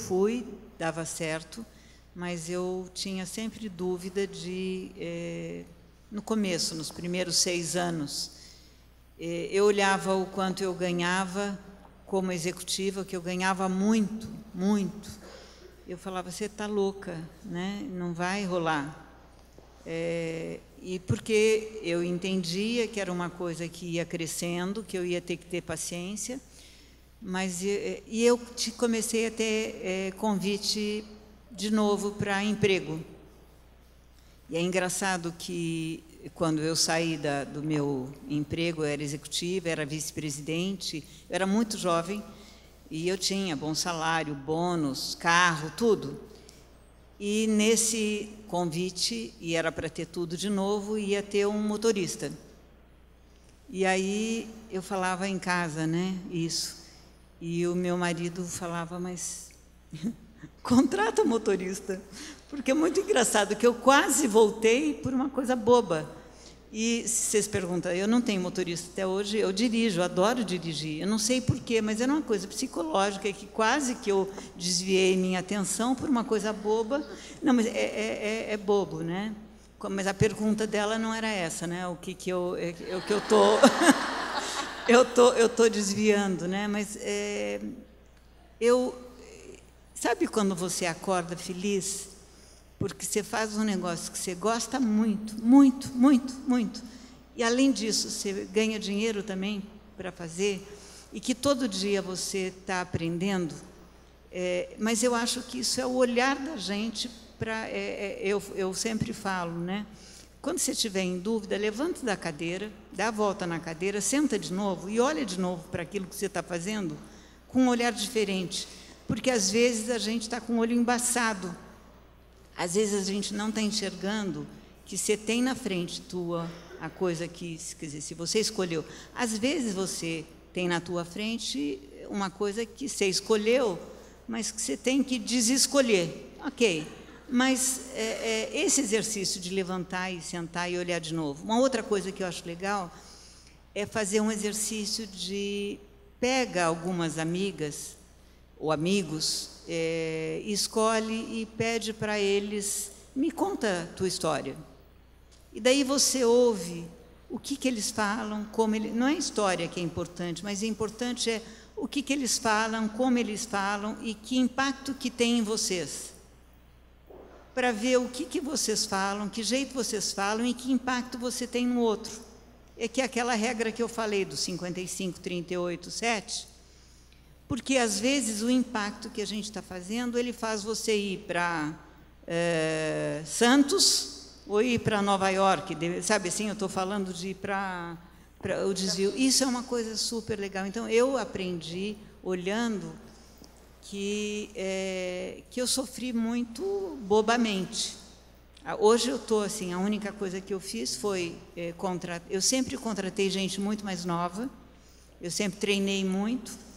dava certo, mas eu tinha sempre dúvida no começo, nos primeiros 6 anos, eu olhava o quanto eu ganhava como executiva, que eu ganhava muito, muito. Eu falava, você está louca, né? Não vai rolar. E porque eu entendia que era uma coisa que ia crescendo, que eu ia ter que ter paciência, mas eu comecei a ter convite de novo para emprego. E é engraçado que quando eu saí do meu emprego, eu era executiva, era vice-presidente, eu era muito jovem e eu tinha bom salário, bônus, carro, tudo. E nesse convite, e era para ter tudo de novo, ia ter um motorista. E aí eu falava em casa, né, isso. E o meu marido falava, mas contrata motorista. Porque é muito engraçado que eu quase voltei por uma coisa boba. E se vocês perguntam, eu não tenho motorista até hoje, eu dirijo, eu adoro dirigir. Eu não sei porquê, mas era uma coisa psicológica que quase que eu desviei minha atenção por uma coisa boba. Não, mas é bobo, né? Mas a pergunta dela não era essa, né? O que eu eu tô desviando, né? Mas sabe quando você acorda feliz? Porque você faz um negócio que você gosta muito, muito, muito, muito. E, além disso, você ganha dinheiro também para fazer, e que todo dia você está aprendendo. Mas eu acho que isso é o olhar da gente para... eu sempre falo, né? Quando você estiver em dúvida, levanta da cadeira, dá a volta na cadeira, senta de novo e olha de novo para aquilo que você está fazendo com um olhar diferente. Porque, às vezes, a gente está com o olho embaçado. Às vezes, a gente não está enxergando que você tem na frente a coisa que, quer dizer, se você escolheu. Às vezes, você tem na tua frente uma coisa que você escolheu, mas que você tem que desescolher. Ok, mas esse exercício de levantar e sentar e olhar de novo. Uma outra coisa que eu acho legal é fazer um exercício de pega algumas amigas ou amigos, escolhe e pede para eles, me conta a tua história. E daí você ouve o que eles falam, não é a história que é importante, mas o importante é o que eles falam, como eles falam e que impacto que tem em vocês. Para ver o que vocês falam, que jeito vocês falam e que impacto você tem no outro. É que é aquela regra que eu falei do 55, 38, 7, porque, às vezes, o impacto que a gente está fazendo, ele faz você ir para Santos ou ir para Nova York, sabe assim, eu estou falando de ir para o desvio. Isso é uma coisa super legal. Então, eu aprendi, olhando, que eu sofri muito bobamente. Hoje eu estou assim, a única coisa que eu fiz foi eu sempre contratei gente muito mais nova, eu sempre treinei muito.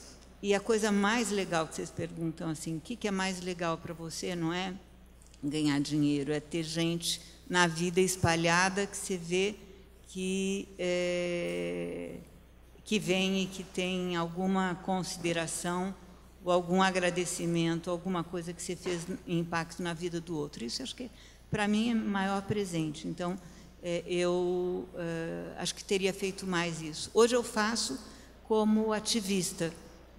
E a coisa mais legal que vocês perguntam assim, o que é mais legal para você? Não é ganhar dinheiro, é ter gente na vida espalhada que você vê que vem e que tem alguma consideração ou algum agradecimento, alguma coisa que você fez impacto na vida do outro. Isso, acho que, para mim, é o maior presente. Então, eu acho que teria feito mais isso. Hoje eu faço como ativista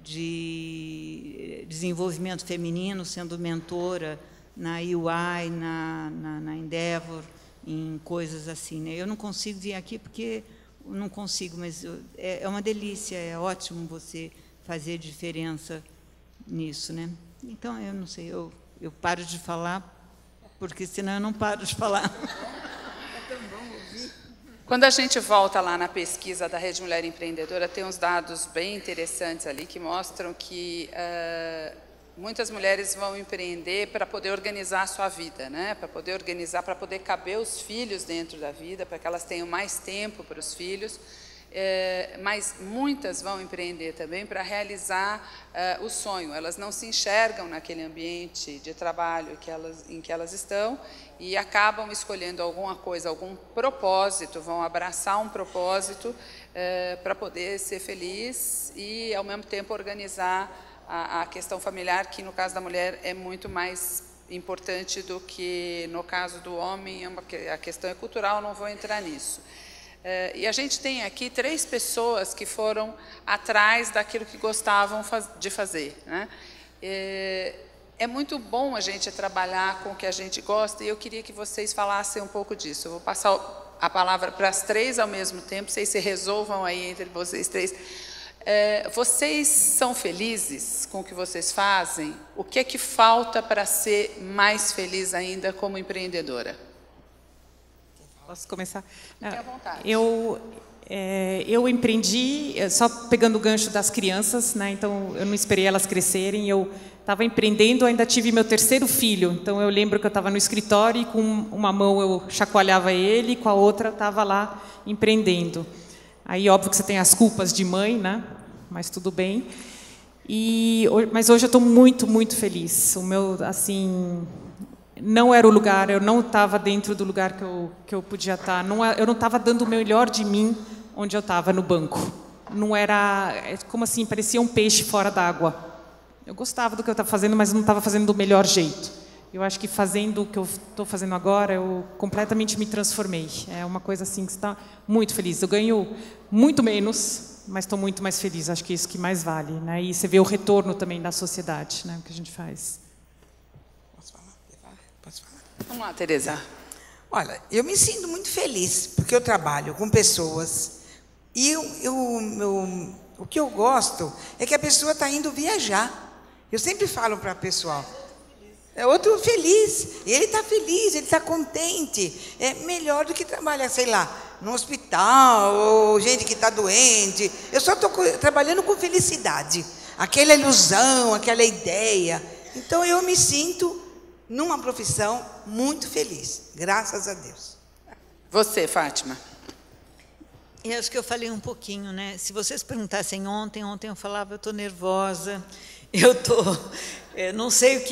de desenvolvimento feminino, sendo mentora na UI, na Endeavor, em coisas assim, né? Eu não consigo vir aqui porque não consigo, mas é uma delícia, é ótimo você fazer diferença nisso, né? Então, eu não sei, eu paro de falar, porque senão eu não paro de falar. É tão bom ouvir. Quando a gente volta lá na pesquisa da Rede Mulher Empreendedora, tem uns dados bem interessantes ali que mostram que muitas mulheres vão empreender para poder organizar a sua vida, né? Para poder organizar, para poder caber os filhos dentro da vida, para que elas tenham mais tempo para os filhos. Mas muitas vão empreender também para realizar o sonho. Elas não se enxergam naquele ambiente de trabalho em que elas estão e acabam escolhendo alguma coisa, algum propósito, vão abraçar um propósito para poder ser feliz e, ao mesmo tempo, organizar a questão familiar, que, no caso da mulher, é muito mais importante do que no caso do homem. A questão é cultural, não vou entrar nisso. E a gente tem aqui 3 pessoas que foram atrás daquilo que gostavam de fazer, né? É muito bom a gente trabalhar com o que a gente gosta, e eu queria que vocês falassem um pouco disso. Eu vou passar a palavra para as 3 ao mesmo tempo, vocês se resolvam aí entre vocês 3. Vocês são felizes com o que vocês fazem? O que é que falta para ser mais feliz ainda como empreendedora? Posso começar? Fique à vontade. Eu empreendi, só pegando o gancho das crianças, né? Então eu não esperei elas crescerem, eu estava empreendendo, ainda tive meu 3º filho, então eu lembro que eu estava no escritório e com uma mão eu chacoalhava ele, com a outra eu estava lá empreendendo. Aí, óbvio que você tem as culpas de mãe, né? Mas tudo bem. Mas hoje eu estou muito, muito feliz. O meu, assim, não era o lugar, eu não estava dentro do lugar que eu podia estar. Eu não estava dando o melhor de mim onde eu estava, no banco. Não era, como assim, parecia um peixe fora d'água. Eu gostava do que eu estava fazendo, mas não estava fazendo do melhor jeito. Eu acho que fazendo o que eu estou fazendo agora, eu completamente me transformei. É uma coisa assim que está muito feliz. Eu ganho muito menos, mas estou muito mais feliz. Acho que é isso que mais vale, né? E você vê o retorno também da sociedade, né? O que a gente faz. Posso falar? Posso falar? Vamos lá, Tereza. Olha, eu me sinto muito feliz, porque eu trabalho com pessoas e o que eu gosto é que a pessoa está indo viajar. Eu sempre falo para o pessoal, é outro feliz, ele está feliz, ele está contente. É melhor do que trabalhar, sei lá, no hospital, ou gente que está doente. Eu só estou trabalhando com felicidade, aquela ilusão, aquela ideia. Então eu me sinto numa profissão muito feliz, graças a Deus. Você, Fátima. Eu acho que eu falei um pouquinho, né? Se vocês perguntassem ontem eu falava, eu estou nervosa, não sei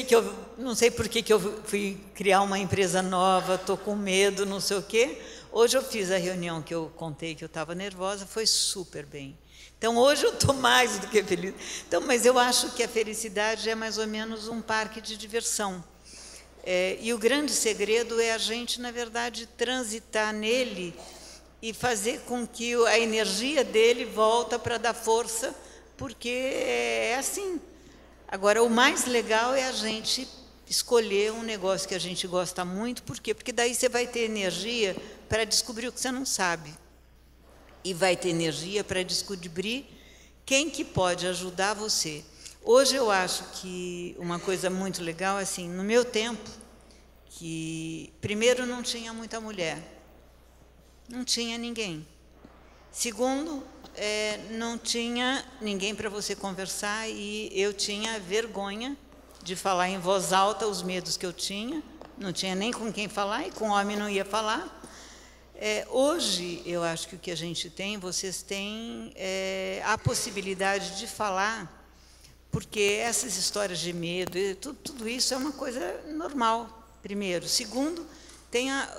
não sei por que eu fui criar uma empresa nova, estou com medo, não sei o quê. Hoje eu fiz a reunião que eu contei que eu estava nervosa, foi super bem. Então hoje eu estou mais do que feliz. Então, mas eu acho que a felicidade é mais ou menos um parque de diversão. E o grande segredo é a gente, na verdade, transitar nele e fazer com que a energia dele volta para dar força, porque é assim. Agora, o mais legal é a gente escolher um negócio que a gente gosta muito. Por quê? Porque daí você vai ter energia para descobrir o que você não sabe. E vai ter energia para descobrir quem que pode ajudar você. Hoje eu acho que uma coisa muito legal, assim, no meu tempo, que primeiro não tinha muita mulher. Não tinha ninguém. Segundo, não tinha ninguém para você conversar e eu tinha vergonha de falar em voz alta os medos que eu tinha. Não tinha nem com quem falar e com homem não ia falar. Hoje, eu acho que o que a gente tem, vocês têm a possibilidade de falar, porque essas histórias de medo, tudo isso é uma coisa normal, primeiro. Segundo, tenha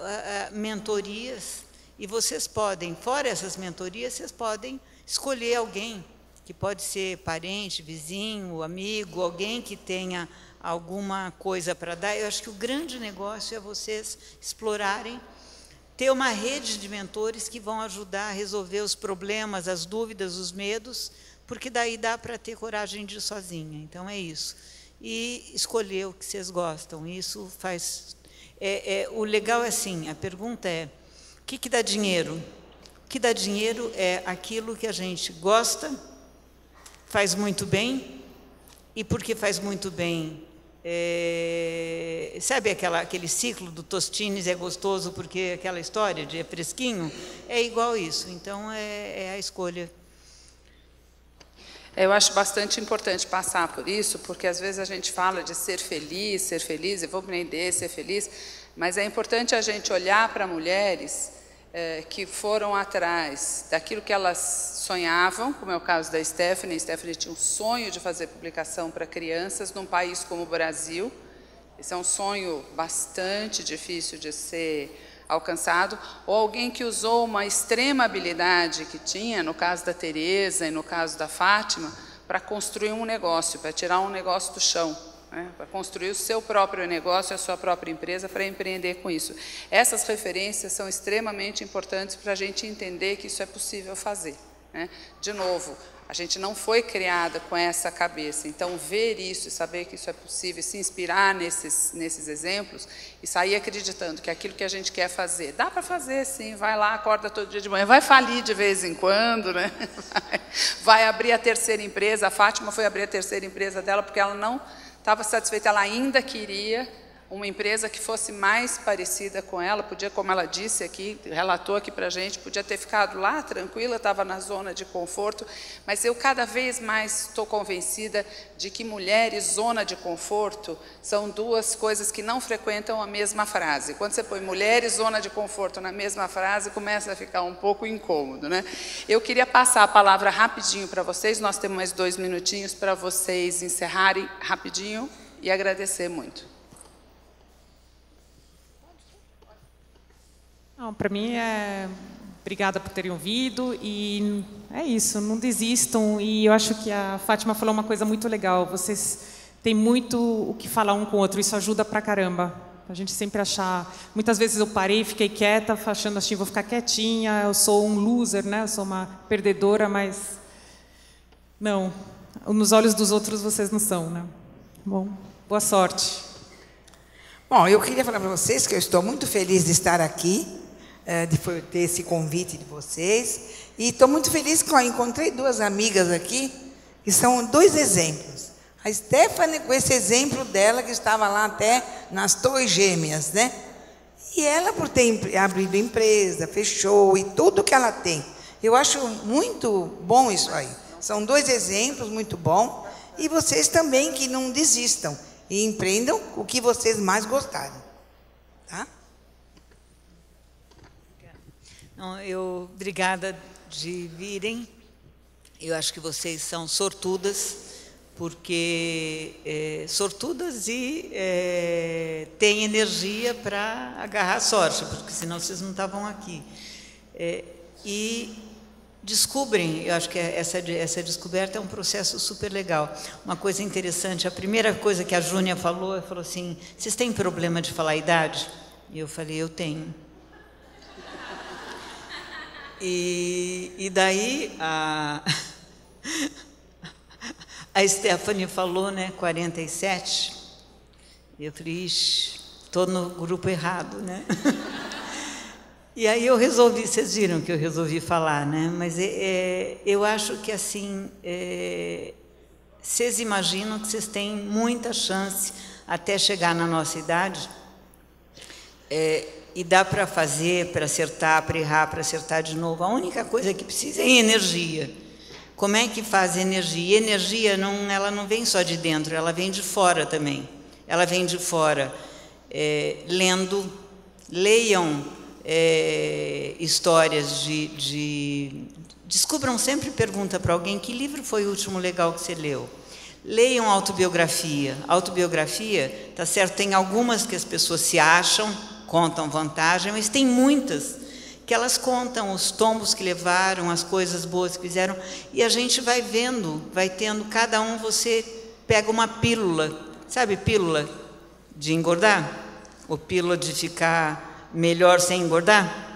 mentorias, e vocês podem, fora essas mentorias, vocês podem escolher alguém, que pode ser parente, vizinho, amigo, alguém que tenha alguma coisa para dar. Eu acho que o grande negócio é vocês explorarem, ter uma rede de mentores que vão ajudar a resolver os problemas, as dúvidas, os medos, porque daí dá para ter coragem de ir sozinha. Então, é isso. E escolher o que vocês gostam. Isso faz... o legal é assim, a pergunta é, o que dá dinheiro? O que dá dinheiro é aquilo que a gente gosta, faz muito bem, e porque faz muito bem, sabe aquele ciclo do Tostines, é gostoso porque aquela história de é fresquinho? É igual isso, então é a escolha. Eu acho bastante importante passar por isso, porque às vezes a gente fala de ser feliz, eu vou empreender, ser feliz, mas é importante a gente olhar para mulheres que foram atrás daquilo que elas sonhavam, como é o caso da Stephanie. A Stephanie tinha um sonho de fazer publicação para crianças num país como o Brasil. Esse é um sonho bastante difícil de ser alcançado. Ou alguém que usou uma extrema habilidade que tinha, no caso da Teresa e no caso da Fátima, para construir um negócio, para tirar um negócio do chão, né? Para construir o seu próprio negócio, a sua própria empresa, para empreender com isso. Essas referências são extremamente importantes para a gente entender que isso é possível fazer, né? De novo, a gente não foi criada com essa cabeça, então ver isso e saber que isso é possível, se inspirar nesses exemplos e sair acreditando que aquilo que a gente quer fazer, dá para fazer sim, vai lá, acorda todo dia de manhã, vai falir de vez em quando, né? Vai abrir a terceira empresa. A Fátima foi abrir a terceira empresa dela porque ela não estava satisfeita, ela ainda queria uma empresa que fosse mais parecida com ela, podia, como ela disse aqui, relatou aqui para a gente, podia ter ficado lá tranquila, estava na zona de conforto, mas eu cada vez mais estou convencida de que mulher e zona de conforto são duas coisas que não frequentam a mesma frase. Quando você põe mulher e zona de conforto na mesma frase, começa a ficar um pouco incômodo, né? Eu queria passar a palavra rapidinho para vocês, nós temos mais 2 minutinhos para vocês encerrarem rapidinho e agradecer muito. Para mim obrigada por terem ouvido e é isso, não desistam. E eu acho que a Fátima falou uma coisa muito legal, vocês têm muito o que falar um com o outro, isso ajuda pra caramba. A gente sempre achar, muitas vezes eu parei, fiquei quieta, achando assim, vou ficar quietinha, eu sou um loser, né? Eu sou uma perdedora, mas não, nos olhos dos outros vocês não são, né? Bom, boa sorte. Bom, eu queria falar para vocês que eu estou muito feliz de estar aqui, de ter esse convite de vocês. E estou muito feliz que eu encontrei 2 amigas aqui, que são 2 exemplos. A Stephanie, com esse exemplo dela, que estava lá até nas Torres Gêmeas, né? E ela, por ter abrido empresa, fechou, e tudo que ela tem. Eu acho muito bom isso aí. São 2 exemplos muito bons. E vocês também que não desistam e empreendam o que vocês mais gostarem. Tá? Obrigada de virem. Eu acho que vocês são sortudas, porque sortudas e têm energia para agarrar a sorte, porque senão vocês não estavam aqui. E descobrem, eu acho que essa descoberta é um processo super legal. Uma coisa interessante, a primeira coisa que a Júnia falou, ela falou assim, vocês têm problema de falar a idade? E eu falei, eu tenho. E daí a Stephanie falou, né, 47. Eu falei, ixi, estou no grupo errado, né? E aí eu resolvi, vocês viram que eu resolvi falar, né? Mas eu acho que assim, vocês imaginam que vocês têm muita chance até chegar na nossa idade, e dá para fazer, para acertar, para errar, para acertar de novo. A única coisa que precisa é energia. Como é que faz energia? E energia, ela não vem só de dentro, ela vem de fora também. Ela vem de fora, leiam histórias descubram sempre, pergunta para alguém, que livro foi o último legal que você leu? Leiam autobiografia. Autobiografia, tá certo, tem algumas que as pessoas se acham, contam vantagem, mas tem muitas que elas contam os tombos que levaram, as coisas boas que fizeram, e a gente vai vendo, vai tendo, cada um você pega uma pílula, sabe pílula de engordar? Ou pílula de ficar melhor sem engordar?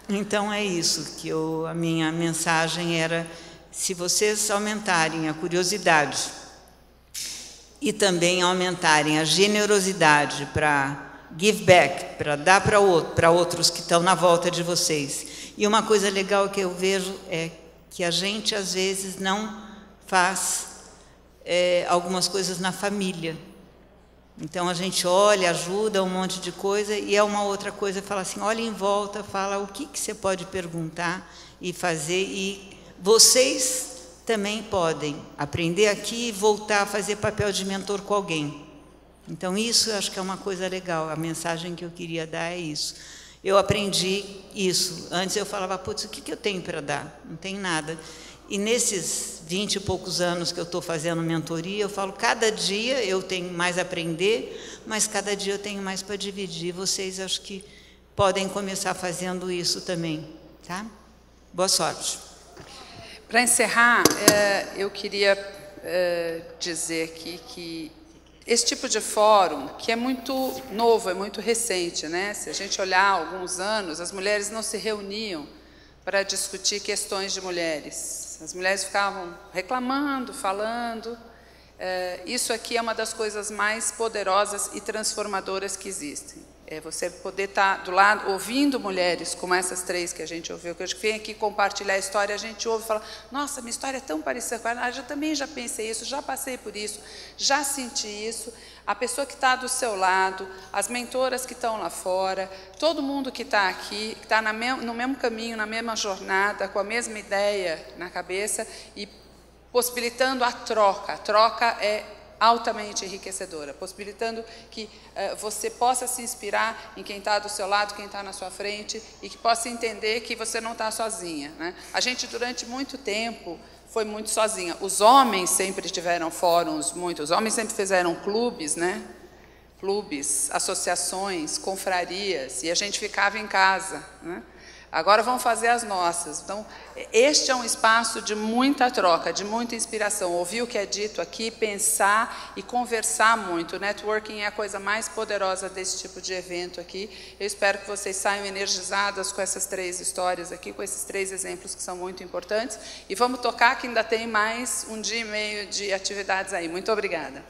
Então é isso que a minha mensagem era, se vocês aumentarem a curiosidade e também aumentarem a generosidade para give back, para dar para outros que estão na volta de vocês. E uma coisa legal que eu vejo é que a gente, às vezes, não faz algumas coisas na família. Então, a gente olha, ajuda um monte de coisa, e é uma outra coisa, fala assim, olha em volta, fala o que você pode perguntar e fazer, e vocês também podem aprender aqui e voltar a fazer papel de mentor com alguém. Então, isso eu acho que é uma coisa legal, a mensagem que eu queria dar é isso. Eu aprendi isso. Antes eu falava, putz, o que eu tenho para dar? Não tem nada. E nesses 20 e poucos anos que eu estou fazendo mentoria, eu falo, cada dia eu tenho mais a aprender, mas cada dia eu tenho mais para dividir. Vocês acho que podem começar fazendo isso também, tá? Boa sorte. Para encerrar, eu queria dizer aqui que esse tipo de fórum, que é muito novo, é muito recente, né? Se a gente olhar alguns anos, as mulheres não se reuniam para discutir questões de mulheres. As mulheres ficavam reclamando, falando. Isso aqui é uma das coisas mais poderosas e transformadoras que existem. É você poder estar do lado, ouvindo mulheres como essas três que a gente ouviu, que eu vem aqui compartilhar a história, a gente ouve e fala, nossa, minha história é tão parecida com ela, eu também já pensei isso, já passei por isso, já senti isso. A pessoa que está do seu lado, as mentoras que estão lá fora, todo mundo que está aqui, que está no mesmo caminho, na mesma jornada, com a mesma ideia na cabeça e possibilitando a troca. A troca é altamente enriquecedora, possibilitando que você possa se inspirar em quem está do seu lado, quem está na sua frente, e que possa entender que você não está sozinha, né? A gente, durante muito tempo, foi muito sozinha. Os homens sempre tiveram fóruns, os homens sempre fizeram clubes, né? Clubes, associações, confrarias, e a gente ficava em casa, né? Agora vamos fazer as nossas. Então, este é um espaço de muita troca, de muita inspiração. Ouvir o que é dito aqui, pensar e conversar muito. O networking é a coisa mais poderosa desse tipo de evento aqui. Eu espero que vocês saiam energizadas com essas três histórias aqui, com esses três exemplos que são muito importantes. E vamos tocar, que ainda tem mais um dia e meio de atividades aí. Muito obrigada.